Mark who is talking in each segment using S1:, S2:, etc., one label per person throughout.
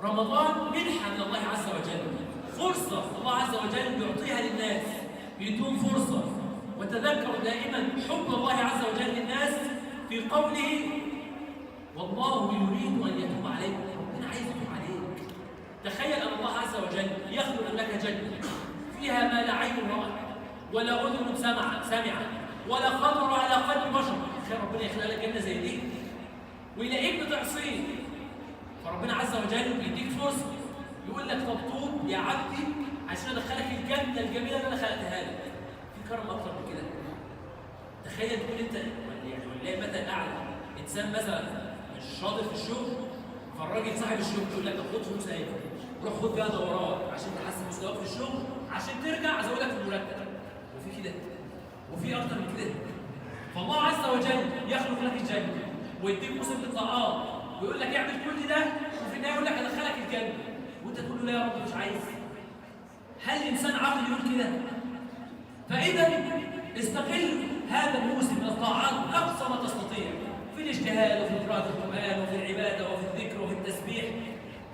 S1: رمضان منحة من الله عز وجل، فرصة الله عز وجل يعطيها للناس، يدون فرصة. وتذكروا دائما حب الله عز وجل للناس في قوله: والله يريد أن يتوب عليكم. ربنا عايز يتوب عليك. تخيل أن الله عز وجل يخلق لك جنة فيها ما لا عين رأت ولا أذن سمعت ولا خطر على قلب بشر. تخيل ربنا يخلق لك جنة زي دي ويلاقيك بتعصيه، فربنا عز وجل بيديك فرصة، يقول لك طب توب يا عبدي عشان ادخلك الجنة الجميلة اللي انا خلقتها لك. في كرم اكتر من كده؟ تخيل تقول انت يعني والله مثلا اعلى انسان مثلا مش شاطر في الشغل، فالراجل صاحب الشغل يقول لك خد فلوس اهي، روح خد بيها دورات عشان تحسن مستواك في الشغل، عشان ترجع ازودك في المرتب. وفي كده وفي اكتر من كده. فالله عز وجل يخلق لك الجنة ويديك موسم للطاعات ويقول لك اعمل كل ده، وفي النهايه يقول لك ادخلك الجنه وانت تقول له لا يا رب مش عايز. هل الانسان عاقل يقول كده؟ فاذا استغل هذا الموسم من الطاعات اقصى ما تستطيع، في الاجتهاد وفي قراءه القران وفي العباده وفي الذكر وفي التسبيح.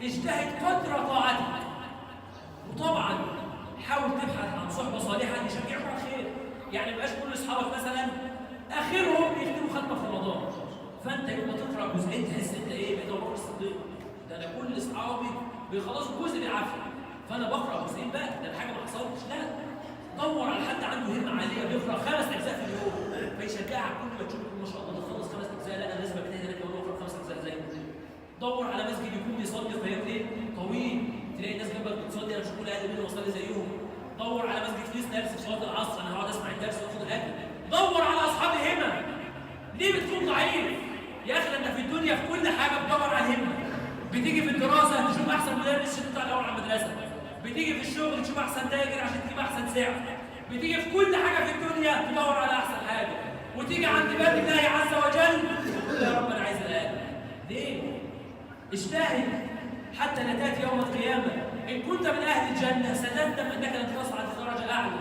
S1: اجتهد قدر طاعتك، وطبعا حاول تبحث عن صحبه صالحه يشجعك على الخير. يعني ما يبقاش كل اصحابك مثلا اخرهم يختموا ختمه في رمضان، فانت يوم ما تقرا جزئين تحس انت ايه بقيت ابو بكر الصديق. ده انا كل اصحابي بيخلصوا جزء بالعافيه، فانا بقرا جزئين بقى، ده حاجه ما حصلتش. لا، دور على حد عنده همه عاليه بيقرا 5 أجزاء في اليوم، فيشجعك كل ما تشوف ما شاء الله ده خلص 5 أجزاء، لا انا لازم ابتدي انا كمان اقرا 5 أجزاء زي ما. دور على مسجد يكون بيصلي قيام ليل طويل، تلاقي الناس جنبك بتصلي، انا مش هقول اقل منهم واصلي زيهم. دور على مسجد فيه نفس في صلاه العصر، انا هقعد اسمع الدرس واخد الاجر. دور على اصحاب الهمم. ليه بتكون ضعيف؟ يا اخي انت في الدنيا في كل حاجه بتدور على الهمه. بتيجي في الدراسه تشوف احسن مدرس عشان تطلع الاول على المدرسه، بتيجي في الشغل تشوف احسن تاجر عشان تجيب احسن سعر، بتيجي في كل حاجه في الدنيا تدور على احسن حاجه، وتيجي عند باب الله عز وجل يا رب انا عايز الاقل. ليه؟ اجتهد حتى لا تاتي يوم القيامه ان كنت من اهل الجنه ستندم انك لم تصعد لدرجه اعلى،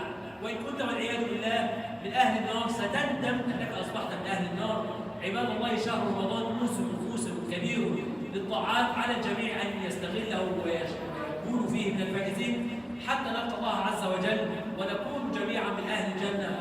S1: وان كنت والعياذ بالله من اهل النار ستندم انك اصبحت من اهل النار. عباد الله، شهر رمضان موسم كبير للطاعات، على الجميع ان يستغله ويكونوا فيه من الفائزين حتى نلقى الله عز وجل ونكون جميعا من اهل الجنه.